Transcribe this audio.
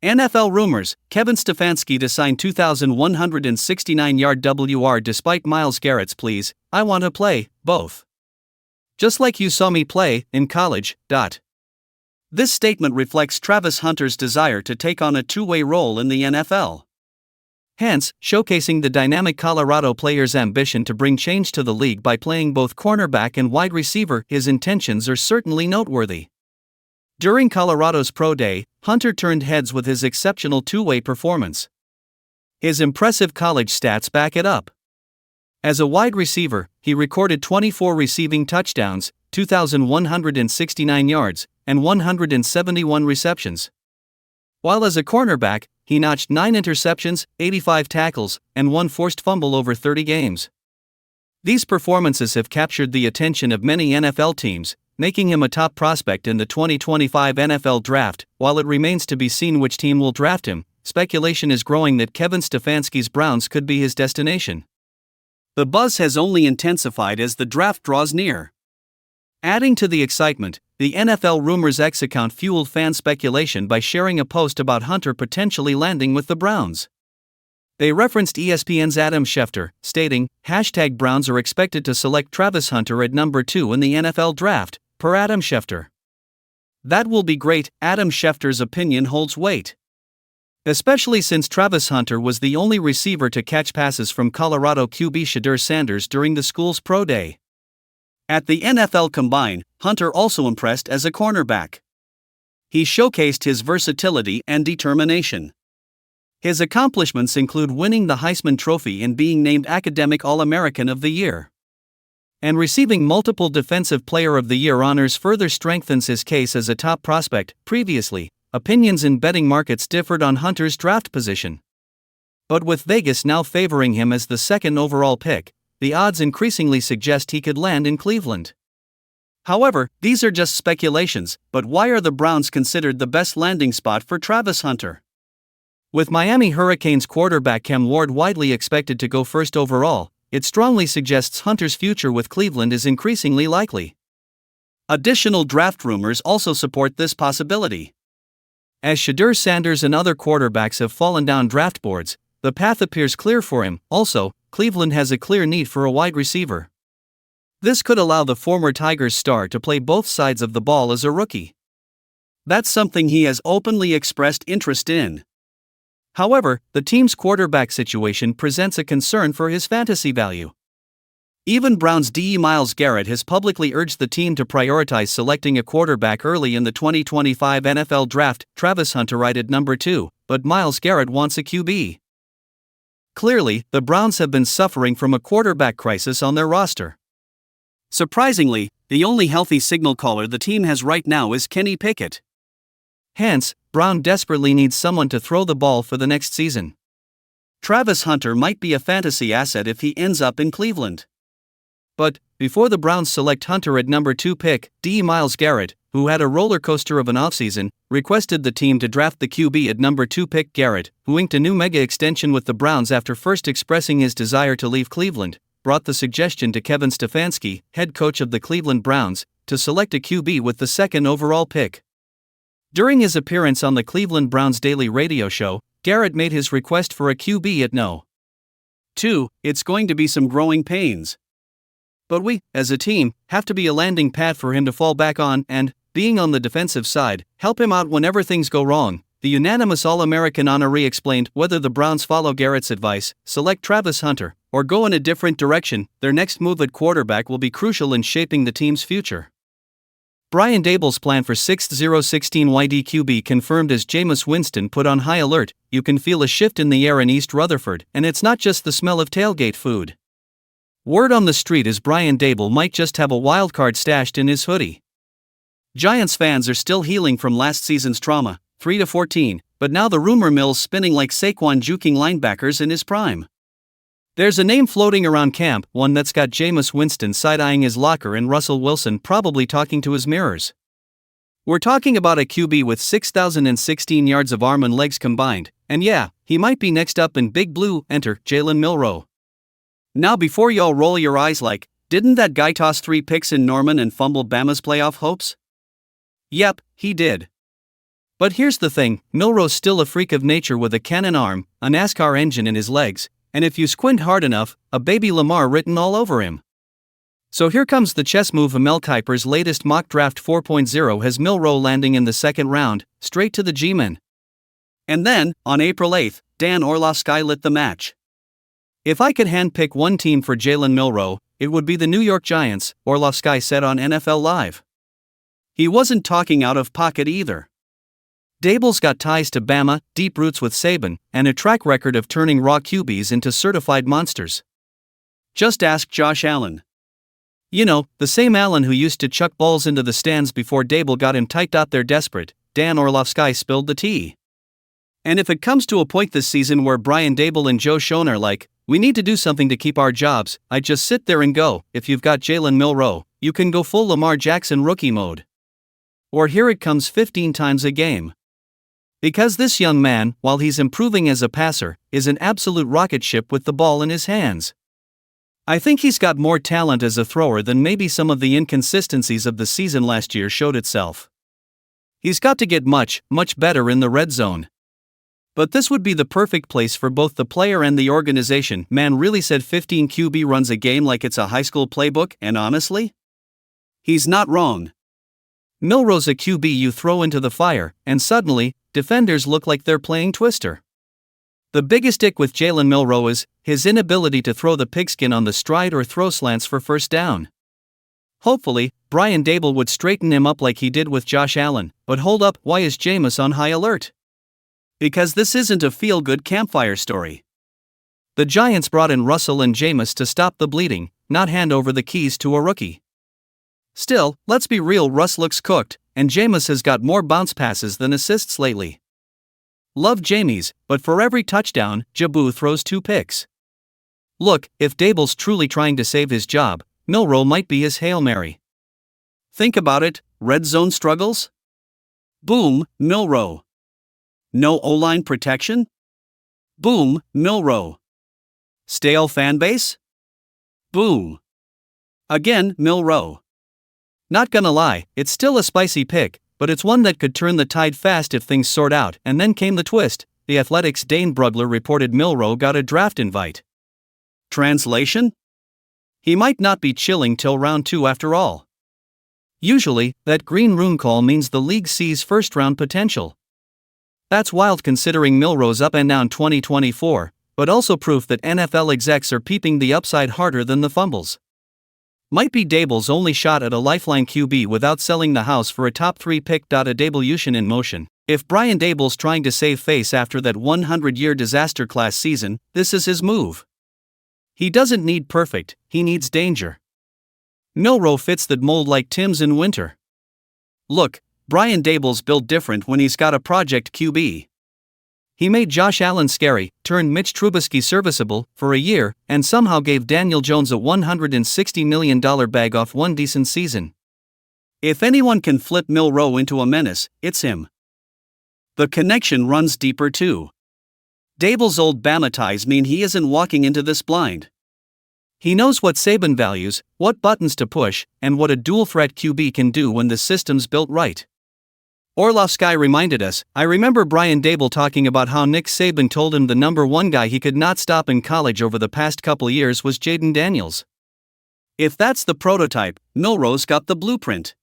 NFL rumors: Kevin Stefanski to sign 2,169-yard WR despite Myles Garrett's pleas, "I want to play both. Just like you saw me play in college." This statement reflects Travis Hunter's desire to take on a two-way role in the NFL. Hence, showcasing the dynamic Colorado player's ambition to bring change to the league by playing both cornerback and wide receiver. His intentions are certainly noteworthy. During Colorado's Pro Day, Hunter turned heads with his exceptional two-way performance. His impressive college stats back it up. As a wide receiver, he recorded 24 receiving touchdowns, 2,169 yards, and 171 receptions. While as a cornerback, he notched 9 interceptions, 85 tackles, and 1 forced fumble over 30 games. These performances have captured the attention of many NFL teams, making him a top prospect in the 2025 NFL Draft. While it remains to be seen which team will draft him, speculation is growing that Kevin Stefanski's Browns could be his destination. The buzz has only intensified as the draft draws near. Adding to the excitement, the NFL Rumors X account fueled fan speculation by sharing a post about Hunter potentially landing with the Browns. They referenced ESPN's Adam Schefter, stating, "Browns are expected to select Travis Hunter at number 2 in the NFL Draft, per Adam Schefter." That will be great. Adam Schefter's opinion holds weight. Especially since Travis Hunter was the only receiver to catch passes from Colorado QB Shedeur Sanders during the school's Pro Day. At the NFL Combine, Hunter also impressed as a cornerback. He showcased his versatility and determination. His accomplishments include winning the Heisman Trophy and being named Academic All-American of the Year. And receiving multiple Defensive Player of the Year honors further strengthens his case as a top prospect. Previously, opinions in betting markets differed on Hunter's draft position. But with Vegas now favoring him as the second overall pick, the odds increasingly suggest he could land in Cleveland. However, these are just speculations, but why are the Browns considered the best landing spot for Travis Hunter? With Miami Hurricanes quarterback Cam Ward widely expected to go first overall, it strongly suggests Hunter's future with Cleveland is increasingly likely. Additional draft rumors also support this possibility. As Shedeur Sanders and other quarterbacks have fallen down draft boards, the path appears clear for him. Also, Cleveland has a clear need for a wide receiver. This could allow the former Tigers star to play both sides of the ball as a rookie. That's something he has openly expressed interest in. However, the team's quarterback situation presents a concern for his fantasy value. Even Browns DE Myles Garrett has publicly urged the team to prioritize selecting a quarterback early in the 2025 NFL Draft. Travis Hunter rated number 2, but Myles Garrett wants a QB. Clearly, the Browns have been suffering from a quarterback crisis on their roster. Surprisingly, the only healthy signal caller the team has right now is Kenny Pickett. Hence, Brown desperately needs someone to throw the ball for the next season. Travis Hunter might be a fantasy asset if he ends up in Cleveland. But, before the Browns select Hunter at number 2 pick, DE Myles Garrett, who had a roller coaster of an offseason, requested the team to draft the QB at number 2 pick. Garrett, who inked a new mega extension with the Browns after first expressing his desire to leave Cleveland, brought the suggestion to Kevin Stefanski, head coach of the Cleveland Browns, to select a QB with the second overall pick. During his appearance on the Cleveland Browns Daily Radio Show, Garrett made his request for a QB at no. 2. It's going to be some growing pains. But we, as a team, have to be a landing pad for him to fall back on and, being on the defensive side, help him out whenever things go wrong, the unanimous All-American honoree explained. Whether the Browns follow Garrett's advice, select Travis Hunter, or go in a different direction, their next move at quarterback will be crucial in shaping the team's future. Brian Daboll's plan for 6016 YDQB confirmed as Jameis Winston put on high alert. You can feel a shift in the air in East Rutherford, and it's not just the smell of tailgate food. Word on the street is Brian Daboll might just have a wildcard stashed in his hoodie. Giants fans are still healing from last season's trauma, 3-14, but now the rumor mill's spinning like Saquon juking linebackers in his prime. There's a name floating around camp, one that's got Jameis Winston side-eyeing his locker and Russell Wilson probably talking to his mirrors. We're talking about a QB with 6,016 yards of arm and legs combined, and yeah, he might be next up in Big Blue. Enter Jalen Milroe. Now before y'all roll your eyes like, didn't that guy toss 3 picks in Norman and fumble Bama's playoff hopes? Yep, he did. But here's the thing, Milroe's still a freak of nature with a cannon arm, a NASCAR engine in his legs, and if you squint hard enough, a baby Lamar written all over him. So here comes the chess move. Mel Kiper's latest mock draft 4.0 has Milroe landing in the second round, straight to the G-men. And then, on April 8th, Dan Orlovsky lit the match. If I could handpick one team for Jalen Milroe, it would be the New York Giants, Orlovsky said on NFL Live. He wasn't talking out of pocket either. Daboll's got ties to Bama, deep roots with Saban, and a track record of turning raw QBs into certified monsters. Just ask Josh Allen. You know, the same Allen who used to chuck balls into the stands before Daboll got him tight. They're desperate. Dan Orlovsky spilled the tea. And if it comes to a point this season where Brian Daboll and Joe Schoen are like, we need to do something to keep our jobs, I just sit there and go, if you've got Jalen Milroe, you can go full Lamar Jackson rookie mode. Or here it comes 15 times a game. Because this young man, while he's improving as a passer, is an absolute rocket ship with the ball in his hands. I think he's got more talent as a thrower than maybe some of the inconsistencies of the season last year showed itself. He's got to get much, much better in the red zone. But this would be the perfect place for both the player and the organization. Man really said 15 QB runs a game like it's a high school playbook, and honestly, he's not wrong. Milroe's a QB you throw into the fire, and suddenly, defenders look like they're playing Twister. The biggest ick with Jalen Milroe is his inability to throw the pigskin on the stride or throw slants for first down. Hopefully, Brian Daboll would straighten him up like he did with Josh Allen, but hold up, why is Jameis on high alert? Because this isn't a feel-good campfire story. The Giants brought in Russell and Jameis to stop the bleeding, not hand over the keys to a rookie. Still, let's be real, Russ looks cooked, and Jameis has got more bounce passes than assists lately. Love Jameis, but for every touchdown, Jabu throws 2 picks. Look, if Daboll's truly trying to save his job, Milroe might be his Hail Mary. Think about it, red zone struggles? Boom, Milroe. No O-line protection? Boom, Milroe. Stale fanbase? Boom. Again, Milroe. Not gonna lie, it's still a spicy pick, but it's one that could turn the tide fast if things sort out. And then came the twist. The Athletic's Dane Brugler reported Milroe got a draft invite. Translation? He might not be chilling till round 2 after all. Usually, that green room call means the league sees first-round potential. That's wild considering Milroe's up and down 2024, but also proof that NFL execs are peeping the upside harder than the fumbles. Might be Daboll's only shot at a lifeline QB without selling the house for a top 3 pick. A Dabollution in motion. If Brian Daboll's trying to save face after that 100-year disaster class season, this is his move. He doesn't need perfect, he needs danger. Milroe fits that mold like Tim's in winter. Look, Brian Daboll's built different when he's got a project QB. He made Josh Allen scary, turned Mitch Trubisky serviceable for a year, and somehow gave Daniel Jones a $160 million bag off one decent season. If anyone can flip Milroe into a menace, it's him. The connection runs deeper too. Daboll's old Bama ties mean he isn't walking into this blind. He knows what Saban values, what buttons to push, and what a dual-threat QB can do when the system's built right. Orlovsky reminded us, I remember Brian Daboll talking about how Nick Saban told him the number one guy he could not stop in college over the past couple years was Jaden Daniels. If that's the prototype, Milroe's got the blueprint.